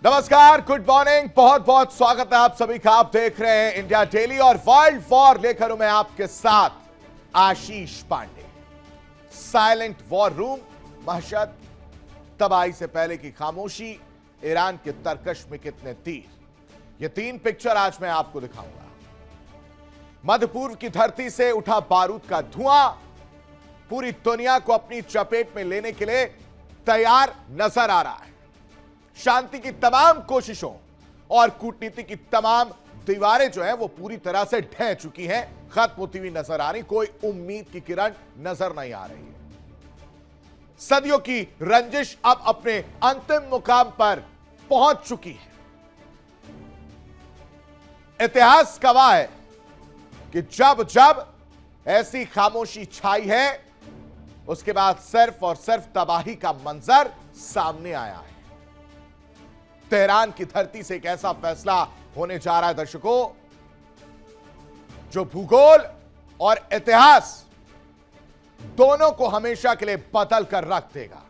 नमस्कार, good morning, बहुत बहुत स्वागत है आप सभी का। आप देख रहे हैं इंडिया डेली और वर्ल्ड वॉर लेकर हूं मैं आपके साथ आशीष पांडे। साइलेंट वॉर रूम, महशद, तबाही से पहले की खामोशी, ईरान के तरकश में कितने तीर, ये तीन पिक्चर आज मैं आपको दिखाऊंगा। मध्य पूर्व की धरती से उठा बारूद का धुआं पूरी दुनिया को अपनी चपेट में लेने के लिए तैयार नजर आ रहा है। शांति की तमाम कोशिशों और कूटनीति की तमाम दीवारें जो है वो पूरी तरह से ढह चुकी हैं, खत्म होती हुई नजर आ रही, कोई उम्मीद की किरण नजर नहीं आ रही है। सदियों की रंजिश अब अपने अंतिम मुकाम पर पहुंच चुकी है। इतिहास गवाह है कि जब जब ऐसी खामोशी छाई है उसके बाद सिर्फ और सिर्फ तबाही का मंजर सामने आया है। तेहरान की धरती से एक ऐसा फैसला होने जा रहा है दर्शकों, जो भूगोल और इतिहास दोनों को हमेशा के लिए बदल कर रख देगा।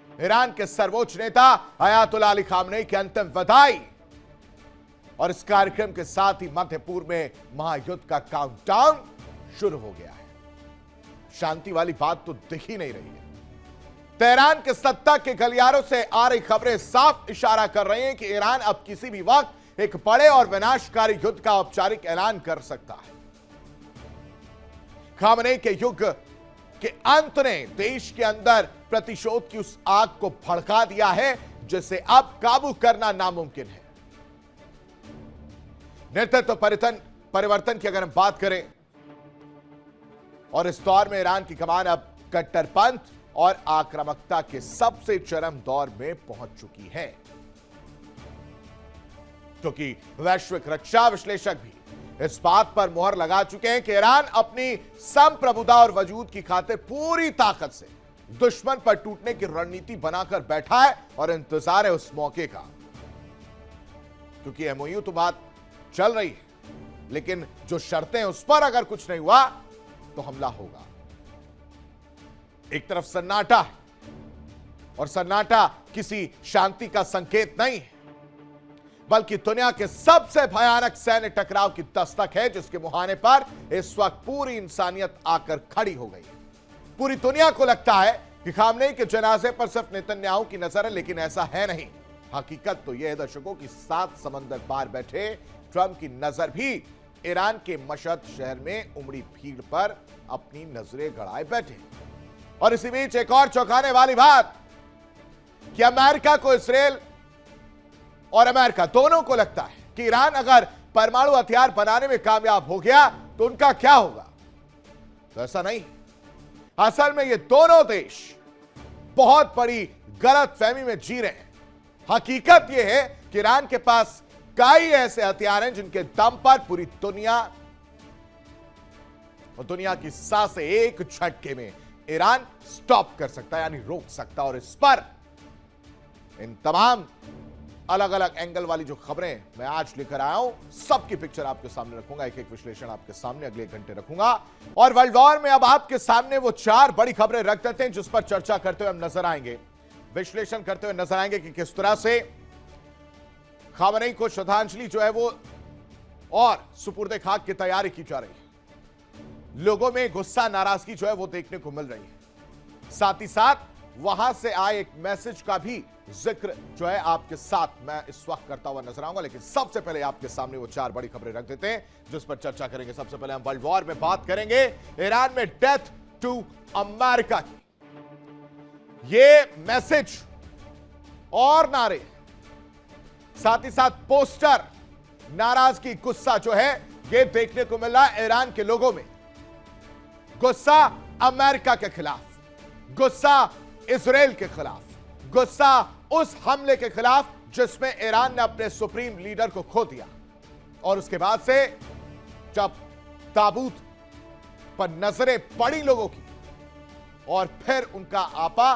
ईरान के सर्वोच्च नेता अयातुल्लाह अली खामनेई की अंतिम विदाई और इस कार्यक्रम के साथ ही मध्य पूर्व में महायुद्ध का काउंटडाउन शुरू हो गया है। शांति वाली बात तो दिख ही नहीं रही है। तेहरान के सत्ता के गलियारों से आ रही खबरें साफ इशारा कर रही हैं कि ईरान अब किसी भी वक्त एक बड़े और विनाशकारी युद्ध का औपचारिक ऐलान कर सकता है। खामनेई के युग के अंत ने देश के अंदर प्रतिशोध की उस आग को भड़का दिया है जिसे अब काबू करना नामुमकिन है। नेतृत्व परिवर्तन की अगर हम बात करें और इस दौर में ईरान की कमान अब कट्टरपंथ और आक्रामकता के सबसे चरम दौर में पहुंच चुकी है, क्योंकि वैश्विक रक्षा विश्लेषक भी इस बात पर मोहर लगा चुके हैं कि ईरान अपनी संप्रभुता और वजूद की खातिर पूरी ताकत से दुश्मन पर टूटने की रणनीति बनाकर बैठा है और इंतजार है उस मौके का। क्योंकि एमओयू तो बात चल रही है, लेकिन जो शर्तें उस पर अगर कुछ नहीं हुआ तो हमला होगा। एक तरफ सन्नाटा है और सन्नाटा किसी शांति का संकेत नहीं है, बल्कि दुनिया के सबसे भयानक सैन्य टकराव की दस्तक है, जिसके मुहाने पर इस वक्त पूरी इंसानियत आकर खड़ी हो गई है। पूरी दुनिया को लगता है कि खामनेई के जनाजे पर सिर्फ नेतन्याहू की नजर है, लेकिन ऐसा है नहीं। हकीकत तो यह है दर्शकों की 7 समंदर पार बैठे ट्रंप की नजर भी ईरान के मशहद शहर में उमड़ी भीड़ पर अपनी नजरें गड़ाए बैठे। और इसी बीच एक और चौंकाने वाली बात कि अमेरिका को, इस्राएल और अमेरिका दोनों को लगता है कि ईरान अगर परमाणु हथियार बनाने में कामयाब हो गया तो उनका क्या होगा। तो ऐसा नहीं, असल में ये दोनों देश बहुत बड़ी गलतफहमी में जी रहे हैं। हकीकत यह है कि ईरान के पास कई ऐसे हथियार हैं जिनके दम पर पूरी दुनिया और दुनिया की सांसें एक झटके में ईरान स्टॉप कर सकता है, यानी रोक सकता है। और इस पर इन तमाम अलग अलग एंगल वाली जो खबरें मैं आज लेकर आया हूं, सबकी पिक्चर आपके सामने रखूंगा, एक एक विश्लेषण आपके सामने अगले 1 घंटे रखूंगा। और वर्ल्ड वॉर में अब आपके सामने वो 4 बड़ी खबरें रख देते हैं जिस पर चर्चा करते हुए हम नजर आएंगे, विश्लेषण करते हुए नजर आएंगे कि किस तरह से खामनेई को श्रद्धांजलि जो है वो और सुपुर्दे खाक की तैयारी की जा रही है। लोगों में गुस्सा, नाराजगी जो है वो देखने को मिल रही है। साथ ही साथ वहां से आए एक मैसेज का भी जिक्र जो है आपके साथ मैं इस वक्त करता हुआ नजर आऊंगा। लेकिन सबसे पहले आपके सामने वो 4 बड़ी खबरें रख देते हैं जिस पर चर्चा करेंगे। सबसे पहले हम वर्ल्ड वॉर में बात करेंगे ईरान में डेथ टू अमेरिका की। ये मैसेज और नारे, साथ ही साथ पोस्टर, नाराजगी, गुस्सा जो है ये देखने को मिल रहा है ईरान के लोगों में। गुस्सा अमेरिका के खिलाफ, गुस्सा इजराइल के खिलाफ, गुस्सा उस हमले के खिलाफ जिसमें ईरान ने अपने सुप्रीम लीडर को खो दिया। और उसके बाद से जब ताबूत पर नजरें पड़ी लोगों की और फिर उनका आपा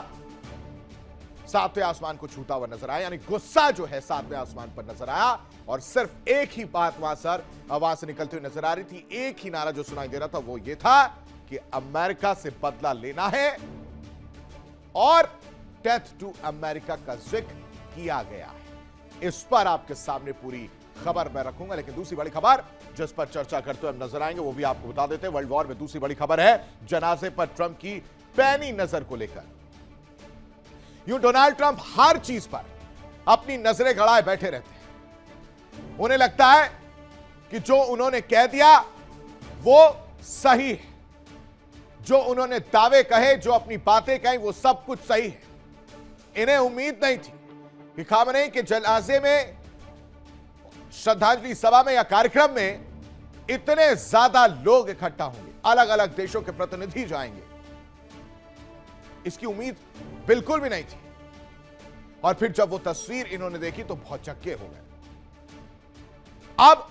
7वें आसमान को छूता हुआ नजर आया, यानी गुस्सा जो है 7वें आसमान पर नजर आया। और सिर्फ एक ही बात वहां सर आवाज से निकलती हुई नजर आ रही थी, एक ही नारा जो सुनाई दे रहा था वो ये था कि अमेरिका से बदला लेना है और डेथ टू अमेरिका का जिक्र किया गया है। इस पर आपके सामने पूरी खबर मैं रखूंगा। लेकिन दूसरी बड़ी खबर जिस पर चर्चा करते हुए हम नजर आएंगे वो भी आपको बता देते हैं। वर्ल्ड वॉर में दूसरी बड़ी खबर है जनाजे पर ट्रंप की पैनी नजर को लेकर। यूं डोनाल्ड ट्रंप हर चीज पर अपनी नजरें गड़ाए बैठे रहते हैं। उन्हें लगता है कि जो उन्होंने कह दिया वो सही है, जो उन्होंने दावे कहे, जो अपनी बातें कही, वो सब कुछ सही है। इन्हें उम्मीद नहीं थी कि खामनेई के जनाजे में, श्रद्धांजलि सभा में या कार्यक्रम में इतने ज्यादा लोग इकट्ठा होंगे, अलग अलग देशों के प्रतिनिधि जाएंगे। इसकी उम्मीद बिल्कुल भी नहीं थी। और फिर जब वो तस्वीर इन्होंने देखी तो बहुत चक्के हो गए। अब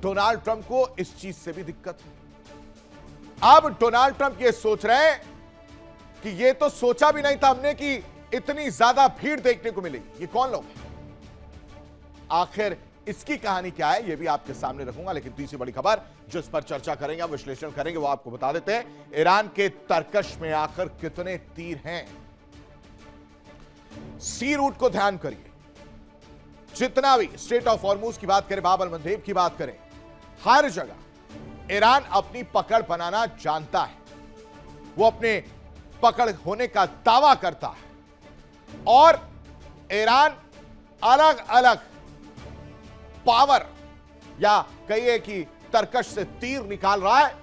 डोनाल्ड ट्रंप को इस चीज से भी दिक्कत है। अब डोनाल्ड ट्रंप ये सोच रहे हैं कि ये तो सोचा भी नहीं था हमने कि इतनी ज्यादा भीड़ देखने को मिलेगी। ये कौन लोग हैं? आखिर इसकी कहानी क्या है, ये भी आपके सामने रखूंगा। लेकिन तीसरी बड़ी खबर जिस पर चर्चा करेंगे, विश्लेषण करेंगे, वो आपको बता देते हैं। ईरान के तरकश में आखिर कितने तीर हैं? सी रूट को ध्यान करिए। जितना भी स्ट्रेट ऑफ हॉर्मुज की बात करें, बाब अल मंदेब की बात करें, हर जगह ईरान अपनी पकड़ बनाना जानता है। वो अपने पकड़ होने का दावा करता है और ईरान अलग अलग पावर या कहिए कि तरकश से तीर निकाल रहा है,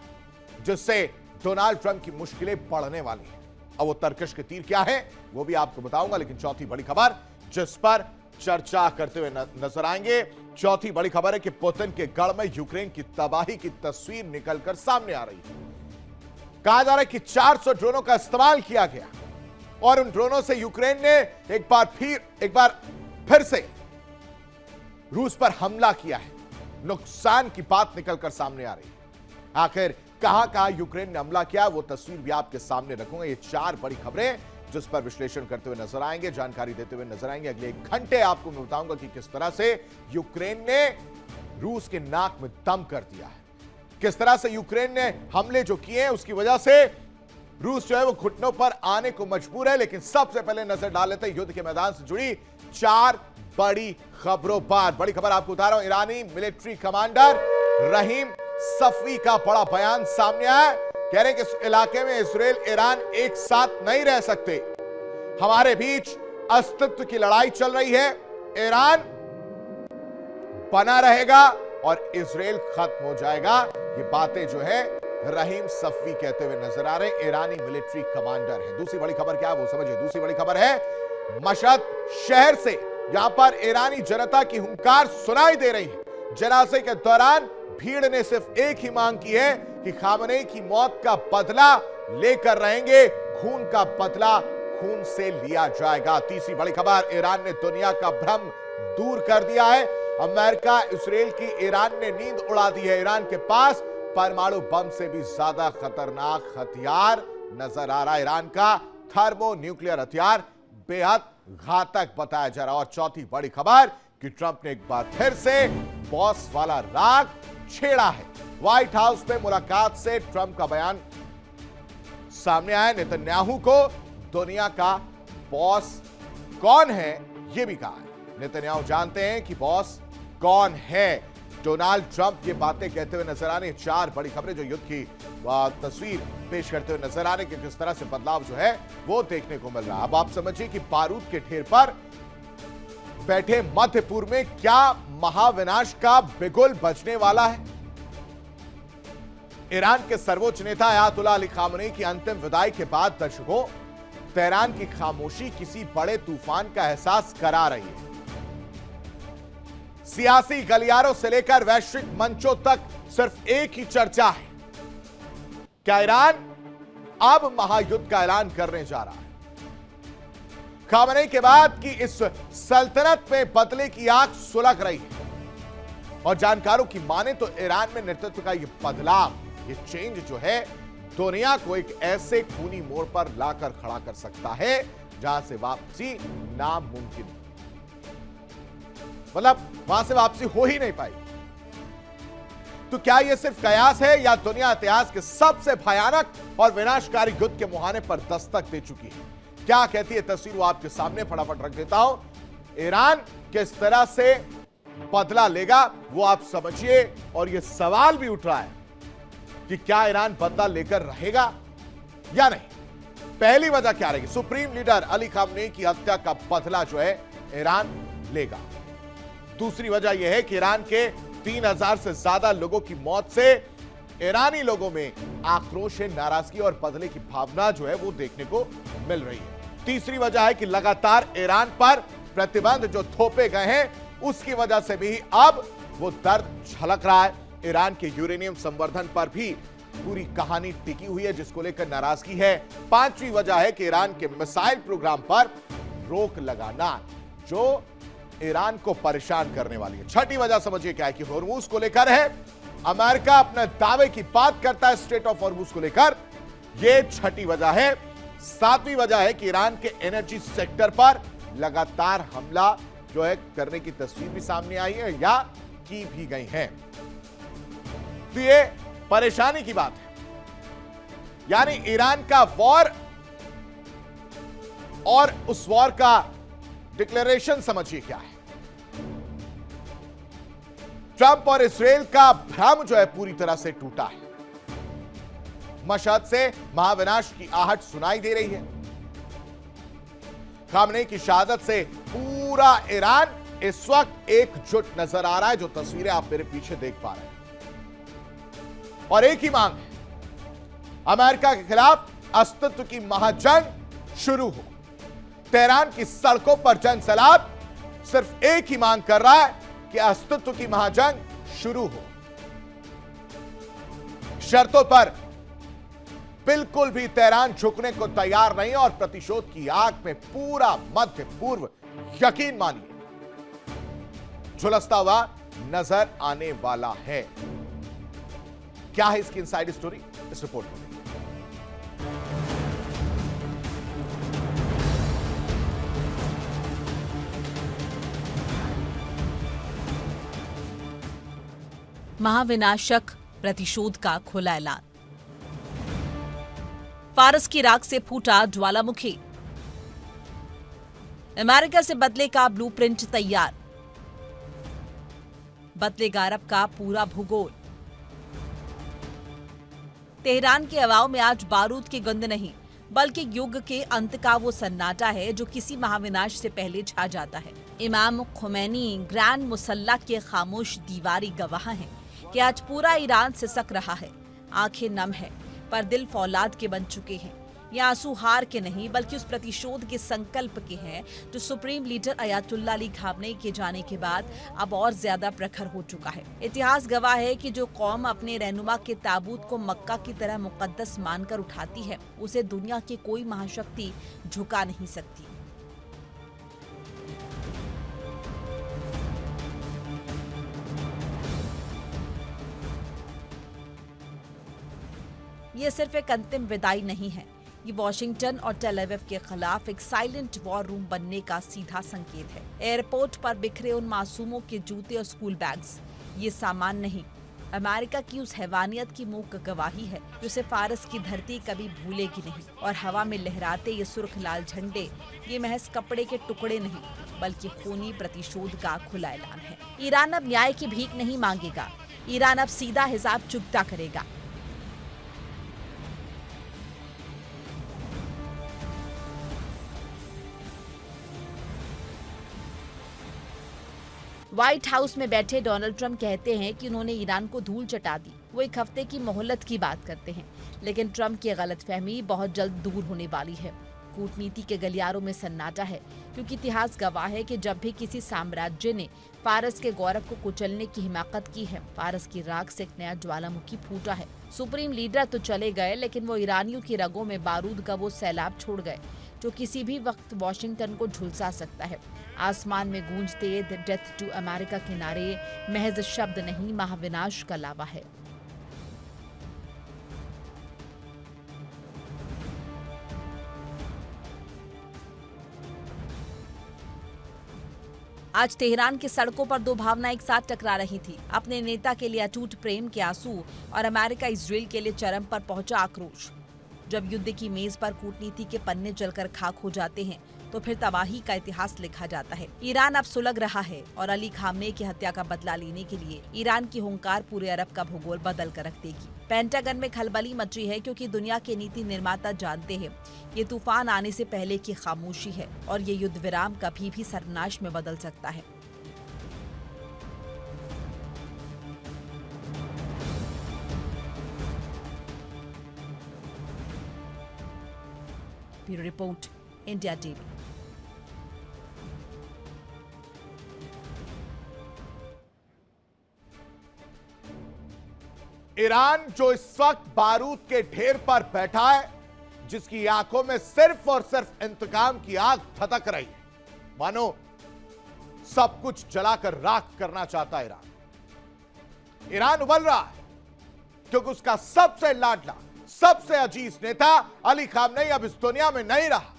जिससे डोनाल्ड ट्रंप की मुश्किलें बढ़ने वाली हैं। अब वो तरकश के तीर क्या है वो भी आपको बताऊंगा। लेकिन चौथी बड़ी खबर जिस पर चर्चा करते हुए नजर आएंगे, चौथी बड़ी खबर है कि पुतिन के गढ़ में यूक्रेन की तबाही की तस्वीर निकलकर सामने आ रही है। कहा जा रहा है कि 400 ड्रोनों का इस्तेमाल किया गया और उन ड्रोनों से यूक्रेन ने एक बार फिर से रूस पर हमला किया है। नुकसान की बात निकलकर सामने आ रही है। आखिर कहां यूक्रेन ने हमला किया, वो तस्वीर भी आपके सामने रखूंगा। ये चार बड़ी खबरें जिस पर विश्लेषण करते हुए नजर आएंगे, जानकारी देते हुए नजर आएंगे। अगले 1 घंटे आपको मैं बताऊंगा कि किस तरह से यूक्रेन ने रूस के नाक में दम कर दिया है, किस तरह से यूक्रेन ने हमले जो किए हैं उसकी वजह से रूस जो है वो घुटनों पर आने को मजबूर है। लेकिन सबसे पहले नजर डाल लेते हैं युद्ध के मैदान से जुड़ी 4 बड़ी खबरों पर। बड़ी खबर आपको बता रहा हूं, ईरानी मिलिट्री कमांडर रहीम सफवी का बड़ा बयान सामने आया। कह रहे हैं कि इस इलाके में इजराइल ईरान एक साथ नहीं रह सकते, हमारे बीच अस्तित्व की लड़ाई चल रही है। ईरान बना रहेगा और इजराइल खत्म हो जाएगा। ये बातें जो है रहीम सफवी कहते हुए नजर आ रहे, ईरानी मिलिट्री कमांडर है। दूसरी बड़ी खबर क्या है वो समझिए। दूसरी बड़ी खबर है मशहद शहर से, यहां पर ईरानी जनता की हुंकार सुनाई दे रही है। जनाजे के दौरान भीड़ ने सिर्फ एक ही मांग की है कि खामनेई की मौत का बदला लेकर रहेंगे, खून का बदला खून से लिया जाएगा। तीसरी बड़ी खबर, ईरान ने दुनिया का भ्रम दूर कर दिया है। अमेरिका इजराइल की ईरान ने नींद उड़ा दी है। ईरान के पास परमाणु बम से भी ज्यादा खतरनाक हथियार नजर आ रहा है। ईरान का थर्मो न्यूक्लियर हथियार बेहद घातक बताया जा रहा है। और चौथी बड़ी खबर कि ट्रंप ने एक बार फिर से बॉस वाला राग छेड़ा है। व्हाइट हाउस में मुलाकात से ट्रंप का बयान सामने आया। नेतन्याहू को दुनिया का बॉस कौन है यह भी कहा है। नेतन्याहू जानते हैं कि बॉस कौन है। डोनाल्ड ट्रंप ये बातें कहते हुए नजर आने। 4 बड़ी खबरें जो युद्ध की तस्वीर पेश करते हुए नजर आने कि किस तरह से बदलाव जो है वो देखने को मिल रहा है। अब आप समझिए कि बारूद के ढेर पर बैठे मध्य पूर्व में क्या महाविनाश का बिगुल बजने वाला है। ईरान के सर्वोच्च नेता अयातुल्लाह अली खामनेई की अंतिम विदाई के बाद दर्शकों, तेहरान की खामोशी किसी बड़े तूफान का एहसास करा रही है। सियासी गलियारों से लेकर वैश्विक मंचों तक सिर्फ एक ही चर्चा है, क्या ईरान अब महायुद्ध का ऐलान करने जा रहा है। खामनेई के बाद की इस सल्तनत में बदले की आग सुलग रही है और जानकारों की माने तो ईरान में नेतृत्व का यह बदलाव, ये चेंज जो है दुनिया को एक ऐसे खूनी मोड़ पर लाकर खड़ा कर सकता है जहां से वापसी नामुमकिन, मतलब वहां से वापसी हो ही नहीं पाई। तो क्या यह सिर्फ कयास है या दुनिया इतिहास के सबसे भयानक और विनाशकारी युद्ध के मुहाने पर दस्तक दे चुकी है? क्या कहती है तस्वीर वो आपके सामने फटाफट रख देता हूं। ईरान किस तरह से बदला लेगा वो आप समझिए। और यह सवाल भी उठ रहा है कि क्या ईरान बदला लेकर रहेगा या नहीं। पहली वजह क्या रहेगी? सुप्रीम लीडर अली खामनेई की हत्या का बदला जो है ईरान लेगा। दूसरी वजह यह है कि ईरान के 3000 से ज्यादा लोगों की मौत से ईरानी लोगों में आक्रोश, नाराजगी और बदले की भावना जो है वो देखने को मिल रही है। तीसरी वजह है कि लगातार ईरान पर प्रतिबंध जो थोपे गए हैं उसकी वजह से भी अब वो दर्द झलक रहा है। ईरान के यूरेनियम संवर्धन पर भी पूरी कहानी टिकी हुई है जिसको लेकर नाराजगी है। पांचवी वजह है कि ईरान के मिसाइल प्रोग्राम पर रोक लगाना जो ईरान को परेशान करने वाली है। छठी वजह समझिए क्या है कि होर्मुज को लेकर है। अमेरिका अपने दावे की बात करता है स्ट्रेट ऑफ होर्मुज को लेकर, यह छठी वजह है। सातवीं वजह है कि ईरान के एनर्जी सेक्टर पर लगातार हमला जो है करने की तस्वीर भी सामने आई है या की भी गई है। तो ये परेशानी की बात है, यानी ईरान का वॉर और उस वॉर का डिक्लेरेशन समझिए क्या है। ट्रंप और इस्राएल का भ्रम जो है पूरी तरह से टूटा है। मशहद से महाविनाश की आहट सुनाई दे रही है। खामनेई की शहादत से पूरा ईरान इस वक्त एकजुट नजर आ रहा है, जो तस्वीरें आप मेरे पीछे देख पा रहे हैं। और एक ही मांग है, अमेरिका के खिलाफ अस्तित्व की महाजंग शुरू हो। तेहरान की सड़कों पर जन सैलाब सिर्फ एक ही मांग कर रहा है कि अस्तित्व की महाजंग शुरू हो। शर्तों पर बिल्कुल भी तेहरान झुकने को तैयार नहीं और प्रतिशोध की आग में पूरा मध्य पूर्व यकीन मानिए झुलसता हुआ नजर आने वाला है। क्या है इसकी इनसाइड स्टोरी, इस रिपोर्ट में। महाविनाशक प्रतिशोध का खुला ऐलान। फारस की राख से फूटा ज्वालामुखी। अमेरिका से बदले का ब्लूप्रिंट तैयार। बदलेगा अरब का पूरा भूगोल। तेहरान के हवाओं में आज बारूद की गंध नहीं, बल्कि युग के अंत का वो सन्नाटा है जो किसी महाविनाश से पहले छा जाता है। इमाम खुमैनी ग्रैंड मुसल्ला के खामोश दीवारी गवाह हैं कि आज पूरा ईरान सिसक रहा है। आंखें नम है पर दिल फौलाद के बन चुके हैं। ये आंसू हार के नहीं बल्कि उस प्रतिशोध के संकल्प के हैं जो supreme leader Ayatollah Ali Khamenei के जाने के बाद अब और ज्यादा प्रखर हो चुका है। इतिहास गवाह है कि जो कौम अपने रहनुमा के ताबूत को मक्का की तरह मुकद्दस मानकर उठाती है उसे दुनिया की कोई महाशक्ति झुका नहीं सकती। ये सिर्फ एक अंतिम विदाई नहीं है, ये वॉशिंगटन और टेल अवीव के खिलाफ एक साइलेंट वॉर रूम बनने का सीधा संकेत है। एयरपोर्ट पर बिखरे उन मासूमों के जूते और स्कूल बैग्स ये सामान नहीं, अमेरिका की उस हैवानियत की मूक गवाही है जिसे फारस की धरती कभी भूलेगी नहीं। और हवा में लहराते ये सुर्ख लाल झंडे ये महज कपड़े के टुकड़े नहीं बल्कि खूनी प्रतिशोध का खुला ऐलान है। ईरान अब न्याय की भीख नहीं मांगेगा, ईरान अब सीधा हिसाब चुकता करेगा। व्हाइट हाउस में बैठे डोनाल्ड ट्रंप कहते हैं कि उन्होंने ईरान को धूल चटा दी। वो एक हफ्ते की मोहलत की बात करते हैं, लेकिन ट्रंप की गलतफहमी बहुत जल्द दूर होने वाली है। कूटनीति के गलियारों में सन्नाटा है क्योंकि इतिहास गवाह है कि जब भी किसी साम्राज्य ने फारस के गौरव को कुचलने की हिमाकत की है, फारस की राख से एक नया ज्वालामुखी फूटा है। सुप्रीम लीडर तो चले गए लेकिन वो ईरानियों की रगों में बारूद का वो सैलाब छोड़ गए जो किसी भी वक्त वॉशिंगटन को झुलसा सकता है। आसमान में गूंजते डेथ टू अमेरिका के नारे महज शब्द नहीं, महाविनाश का लावा है। आज तेहरान की सड़कों पर दो भावना एक साथ टकरा रही थी, अपने नेता के लिए अटूट प्रेम के आंसू और अमेरिका इजराइल के लिए चरम पर पहुंचा आक्रोश। जब युद्ध की मेज पर कूटनीति के पन्ने जलकर खाक हो जाते हैं तो फिर तबाही का इतिहास लिखा जाता है। ईरान अब सुलग रहा है और अली खामनेई की हत्या का बदला लेने के लिए ईरान की हुंकार पूरे अरब का भूगोल बदल कर रख देगी। पेंटागन में खलबली मची है क्योंकि दुनिया के नीति निर्माता जानते हैं ये तूफान आने से पहले की खामोशी है और ये युद्ध विराम कभी भी सर्वनाश में बदल सकता है। Bureau report, India TV. Iran जो इस वक्त बारूद के ढेर पर बैठा है, जिसकी आंखों में सिर्फ और सिर्फ इंतकाम की आग धधक रही है, मानो सब कुछ जलाकर राख करना चाहता है ईरान उबल रहा है क्योंकि उसका सबसे लाडला, सबसे अजीज नेता अली खामनेई अब इस दुनिया में नहीं रहा।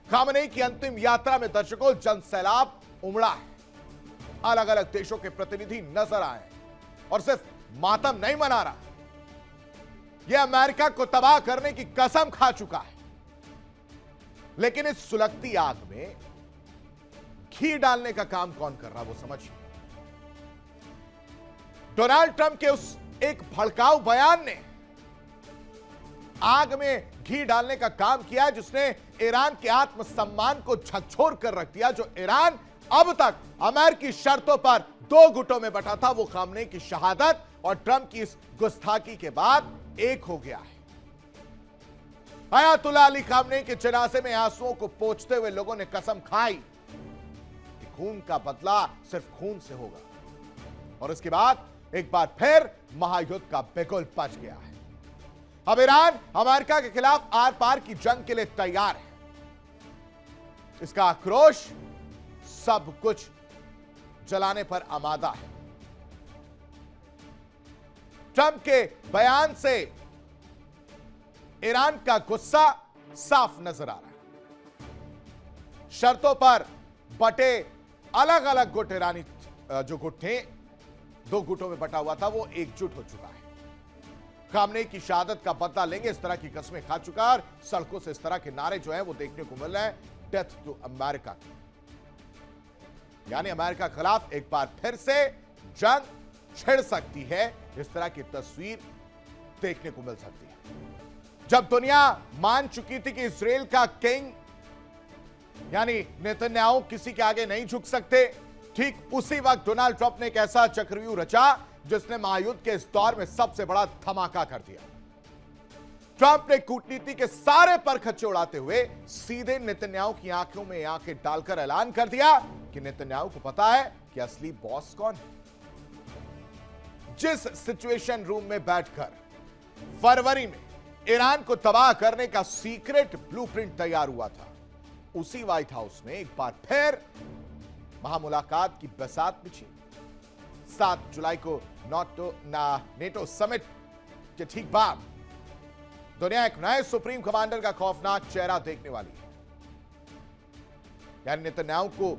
खामनेई की अंतिम यात्रा में दर्शकों जन सैलाब उमड़ा है। अलग अलग देशों के प्रतिनिधि नजर आए और सिर्फ मातम नहीं मना रहा, यह अमेरिका को तबाह करने की कसम खा चुका है। लेकिन इस सुलगती आग में घी डालने का काम कौन कर रहा, वो समझिए। डोनाल्ड ट्रंप के उस एक भड़काऊ बयान ने आग में घी डालने का काम किया है, जिसने ईरान के आत्मसम्मान को झकझोर कर रख दिया। जो ईरान अब तक अमेरिकी शर्तों पर दो गुटों में बटा था, वो खामनेई की शहादत और ट्रंप की इस गुस्ताखी के बाद एक हो गया है। अयातुल्लाह अली खामनेई के जनाजे में आंसुओं को पोंछते हुए लोगों ने कसम खाई कि खून का बदला सिर्फ खून से होगा और इसके बाद एक बार फिर महायुद्ध का बिगुल बज गया है। अब ईरान अमेरिका के खिलाफ आर पार की जंग के लिए तैयार है। इसका आक्रोश सब कुछ जलाने पर आमादा है। ट्रंप के बयान से ईरान का गुस्सा साफ नजर आ रहा है। शर्तों पर बटे अलग अलग गुट, ईरानी जो गुट थे, दो गुटों में बटा हुआ था, वो एकजुट हो चुका है। खामनेई की शहादत का बदला लेंगे, इस तरह की कस्में खा चुका है और सड़कों से इस तरह के नारे जो है वो देखने को मिल रहे हैं, डेथ टू अमेरिका। यानी अमेरिका के खिलाफ एक बार फिर से जंग छिड़ सकती है, इस तरह की तस्वीर देखने को मिल सकती है। जब दुनिया मान चुकी थी कि इजराइल का किंग यानी नेतन्याहू किसी के आगे नहीं झुक सकते, ठीक उसी वक्त डोनाल्ड ट्रंप ने एक ऐसा चक्रव्यूह रचा जिसने महायुद्ध के इस दौर में सबसे बड़ा धमाका कर दिया। ट्रंप ने कूटनीति के सारे परखच्चे उड़ाते हुए सीधे नेतन्याहू की आंखों में आंखें डालकर ऐलान कर दिया कि नेतन्याहू को पता है कि असली बॉस कौन है। जिस सिचुएशन रूम में बैठकर फरवरी में ईरान को तबाह करने का सीक्रेट ब्लूप्रिंट तैयार हुआ था, उसी व्हाइट हाउस में एक बार फिर महामुलाकात की बसात बिछी। 7 जुलाई को नेटो समिट के ठीक बाद दुनिया एक नए सुप्रीम कमांडर का खौफनाक चेहरा देखने वाली है। यानी नेतन्याहू को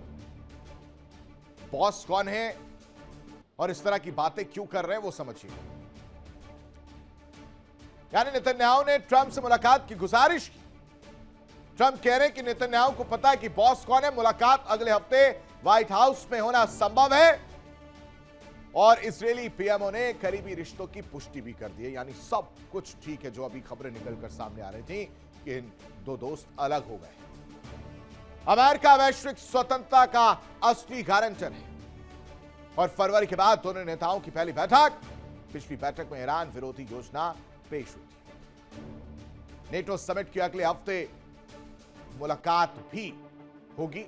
बॉस कौन है और इस तरह की बातें क्यों कर रहे हैं वो समझिए। यानी नेतन्याहू ने ट्रंप से मुलाकात की गुजारिश की। ट्रंप कह रहे हैं कि नेतन्याहू को पता है कि बॉस कौन है, मुलाकात अगले हफ्ते व्हाइट हाउस में होना संभव है और इजरायली पीएमओ ने करीबी रिश्तों की पुष्टि भी कर दी है। यानी सब कुछ ठीक है। जो अभी खबरें निकलकर सामने आ रही थी कि इन दो दोस्त अलग हो गए। अमेरिका वैश्विक स्वतंत्रता का असली गारंटर है और फरवरी के बाद दोनों नेताओं की पहली बैठक, पिछली बैठक में ईरान विरोधी योजना पेश हुई थी। नेटो समिट के अगले हफ्ते मुलाकात भी होगी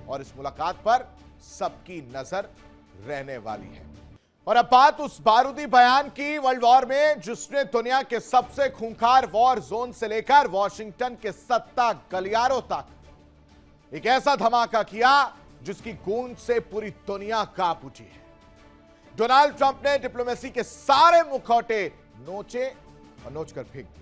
और इस मुलाकात पर सबकी नजर रहने वाली है। और अब बात उस बारूदी बयान की वर्ल्ड वॉर में, जिसने दुनिया के सबसे खूंखार वॉर जोन से लेकर वॉशिंगटन के 70 गलियारों तक एक ऐसा धमाका किया जिसकी गूंज से पूरी दुनिया कांप उठी है। डोनाल्ड ट्रंप ने डिप्लोमेसी के सारे मुखौटे नोचे और नोचकर फेंक दिए।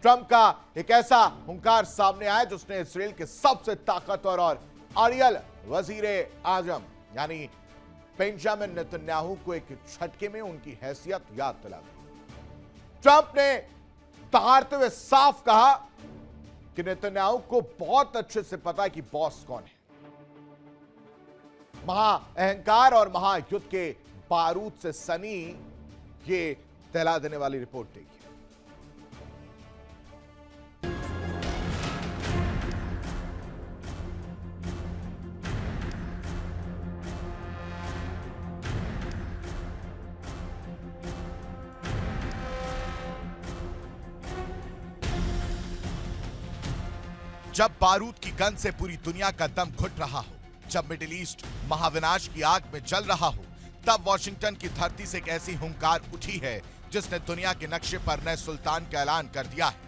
ट्रंप का एक ऐसा हुंकार सामने आया जिसने इजराइल के सबसे ताकतवर और अड़ियल वजीरे आजम यानी बेंजामिन नेतन्याहू को एक झटके में उनकी हैसियत याद दिला दी। ट्रंप ने दहाड़ते हुए साफ कहा कि नेतन्याहू को बहुत अच्छे से पता है कि बॉस कौन है। महा अहंकार और महायुद्ध के बारूद से सनी ये दहला देने वाली रिपोर्ट देगी। जब बारूद की गन से पूरी दुनिया का दम घुट रहा हो, जब मिडिल ईस्ट महाविनाश की आग में जल रहा हो, तब वॉशिंगटन की धरती से एक ऐसी हुंकार उठी है जिसने दुनिया के नक्शे पर नए सुल्तान का ऐलान कर दिया है।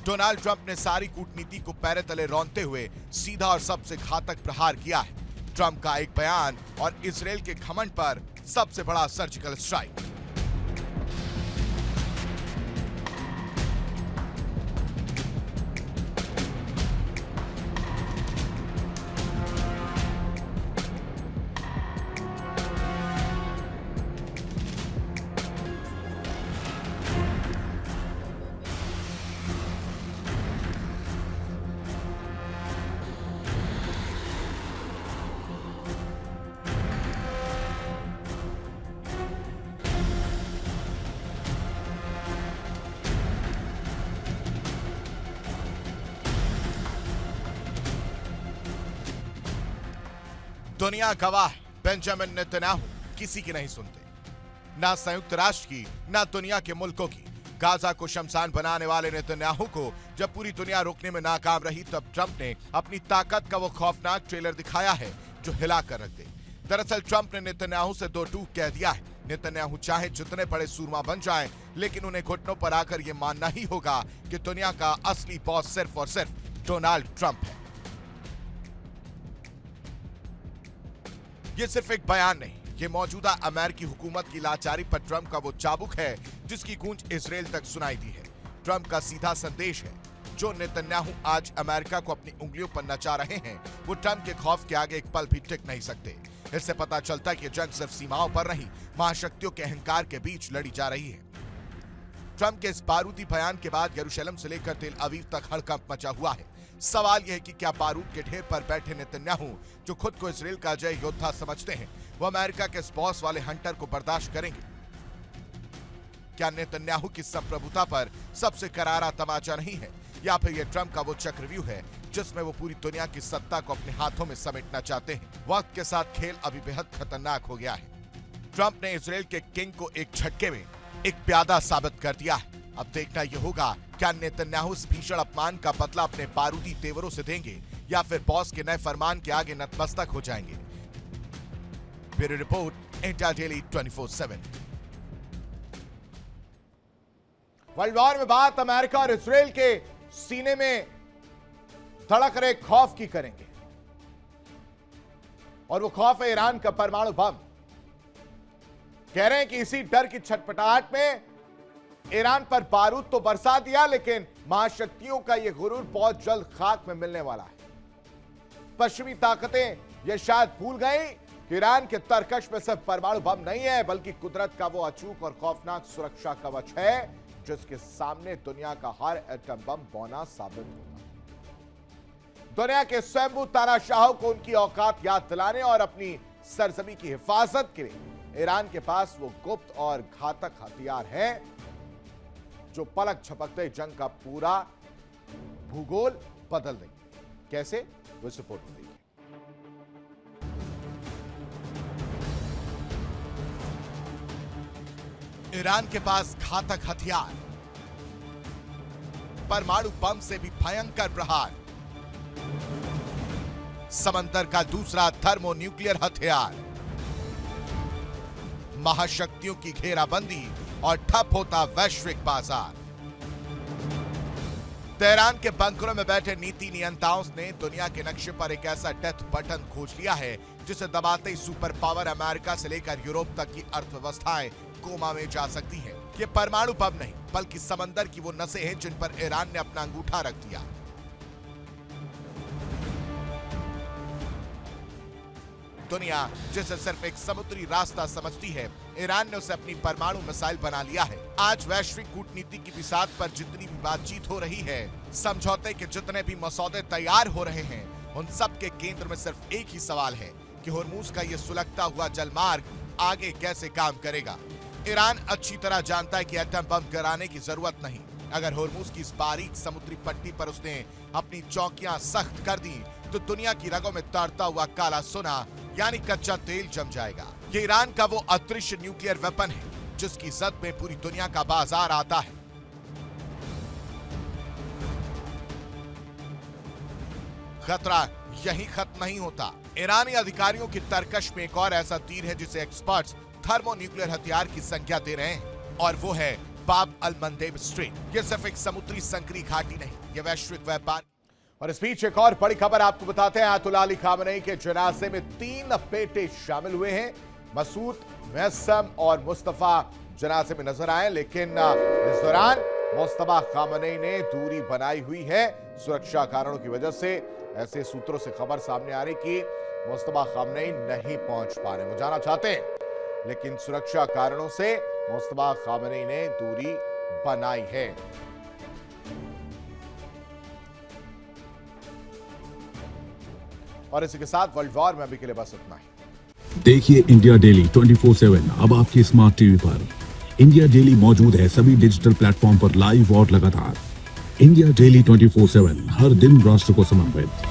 डोनाल्ड ट्रंप ने सारी कूटनीति को पैरे तले रौंदते हुए सीधा और सबसे घातक प्रहार किया है। ट्रंप का एक बयान और इजराइल के घमंड पर सबसे बड़ा सर्जिकल स्ट्राइक। दुनिया गवाह है, बेंजामिन नेतन्याहू किसी की नहीं सुनते, ना संयुक्त राष्ट्र की, ना दुनिया के मुल्कों की। गाजा को शमशान बनाने वाले नेतन्याहू को जब पूरी दुनिया रोकने में नाकाम रही, तब ट्रंप ने अपनी ताकत का वो खौफनाक ट्रेलर दिखाया है जो हिला कर रख दे। दरअसल ट्रंप ने नेतन्याहू से दो टूक कह दिया है। नेतन्याहू चाहे जितने बड़े सूरमा बन जाएं, लेकिन उन्हें घुटनों पर आकर यह मानना ही होगा कि दुनिया का असली बॉस सिर्फ और सिर्फ डोनाल्ड ट्रंप है। ये सिर्फ एक बयान नहीं, ये मौजूदा अमेरिकी हुकूमत की लाचारी पर ट्रंप का वो चाबुक है जिसकी गूंज इजराइल तक सुनाई दी है। ट्रंप का सीधा संदेश है, जो नेतन्याहू आज अमेरिका को अपनी उंगलियों पर नचा रहे हैं, वो ट्रंप के खौफ के आगे एक पल भी टिक नहीं सकते। इससे पता चलता है कि जंग सिर्फ सीमाओं पर नहीं, महाशक्तियों के अहंकार के बीच लड़ी जा रही है। ट्रंप के इस बारूदी बयान के बाद यरूशलेम से लेकर तेल अवीव तक हड़कंप मचा हुआ है। सवाल यह है कि क्या बारूद के ढेर पर बैठे नेतन्याहू, जो खुद को इजराइल का जय योद्धा समझते हैं, वो अमेरिका के इस बॉस वाले हंटर को बर्दाश्त करेंगे? क्या नेतन्याहू की संप्रभुता पर सबसे करारा तमाचा नहीं है, या फिर यह ट्रंप का वो चक्रव्यूह है जिसमें वो पूरी दुनिया की सत्ता को अपने हाथों में समेटना चाहते हैं? वक्त के साथ खेल अभी बेहद खतरनाक हो गया है। ट्रंप ने इजराइल के किंग को एक झटके में एक प्यादा साबित कर दिया है। अब देखना यह होगा, क्या नेतन्याहू इस भीषण अपमान का बदला अपने बारूदी तेवरों से देंगे, या फिर बॉस के नए फरमान के आगे नतमस्तक हो जाएंगे। Bureau report, India daily 24/7। World war में बात अमेरिका और इजराइल के सीने में धड़क रहे खौफ की करेंगे, और वो खौफ है ईरान का परमाणु बम। कह रहे हैं कि इसी डर की छटपटाहट में ईरान पर बारूद तो बरसा दिया, लेकिन महाशक्तियों का यह गुरूर बहुत जल्द खाक में मिलने वाला है। पश्चिमी ताकतें यह शायद भूल गई कि ईरान के तरकश में सिर्फ परमाणु बम नहीं है, बल्कि कुदरत का वो अचूक और खौफनाक सुरक्षा कवच है जिसके सामने दुनिया का हर एटम बम बौना साबित होगा। दुनिया के स्वयंभू तानाशाहों को उनकी औकात याद दिलाने और अपनी सरजमी की हिफाजत के लिए ईरान के पास वो गुप्त और घातक हथियार है जो पलक झपकते जंग का पूरा भूगोल बदल देंगे। कैसे, वो इस रिपोर्ट में देखिए। ईरान के पास घातक हथियार, परमाणु बम से भी भयंकर प्रहार, समंदर का दूसरा थर्मोन्यूक्लियर हथियार, महाशक्तियों की घेराबंदी और ठप होता वैश्विक बाजार। तेहरान के बंकरों में बैठे नीति नियंताओं ने दुनिया के नक्शे पर एक ऐसा डेथ बटन खोज लिया है जिसे दबाते ही सुपर पावर अमेरिका से लेकर यूरोप तक की अर्थव्यवस्थाएं कोमा में जा सकती हैं। ये परमाणु बम नहीं, बल्कि समंदर की वो नसें हैं जिन पर ईरान ने अपना अंगूठा रख दिया। दुनिया जिसे सिर्फ एक समुद्री रास्ता समझती है, ईरान ने उसे अपनी परमाणु मिसाइल बना लिया है। आज वैश्विक कूटनीति की बिसात पर जितनी भी बातचीत हो रही है, समझौते के जितने भी मसौदे तैयार हो रहे हैं, उन सब के केंद्र में सिर्फ एक ही सवाल है कि होर्मुज का ये सुलगता हुआ जलमार्ग आगे कैसे काम करेगा। ईरान अच्छी तरह जानता है कि एटम बम गिराने की जरूरत नहीं। अगर होर्मुज की इस बारीक समुद्री पट्टी पर उसने अपनी चौकियां सख्त कर दी तो दुनिया की रगों में तड़ता हुआ काला सोना यानी कच्चा तेल जम जाएगा। ये ईरान का वो अदृश्य न्यूक्लियर वेपन है जिसकी जद में पूरी दुनिया का बाजार आता है। खतरा यही खत्म नहीं होता। ईरानी अधिकारियों की तरकश में एक और ऐसा तीर है जिसे एक्सपर्ट्स थर्मोन्यूक्लियर हथियार की संज्ञा दे रहे हैं, और वो है बाब अल मंदेब स्ट्रेट। ये सिर्फ एक समुद्री संकरी घाटी नहीं, ये वैश्विक व्यापार। और इस बीच एक और बड़ी खबर आपको बताते हैं। आयतुल्लाह अली खामेनी के जनाजे में 3 बेटे शामिल हुए हैं। मसूद, मुअज्जम और मुस्तफा जनाजे में नजर आए, लेकिन इस दौरान मुस्तफा खामेनी ने दूरी बनाई हुई है सुरक्षा कारणों की वजह से। ऐसे सूत्रों से खबर सामने आ रही कि मुस्तफा खामेनी नहीं पहुंच पा रहे, वो जाना चाहते हैं लेकिन सुरक्षा कारणों से मुस्तफा खामेनी ने दूरी बनाई है। और इसी के साथ वर्ल्ड वॉर में अभी के लिए बस इतना ही। देखिए इंडिया डेली 24/7 अब आपकी स्मार्ट टीवी पर। इंडिया डेली मौजूद है सभी डिजिटल प्लेटफॉर्म पर लाइव और लगातार। इंडिया डेली 24/7 हर दिन राष्ट्र को समर्पित।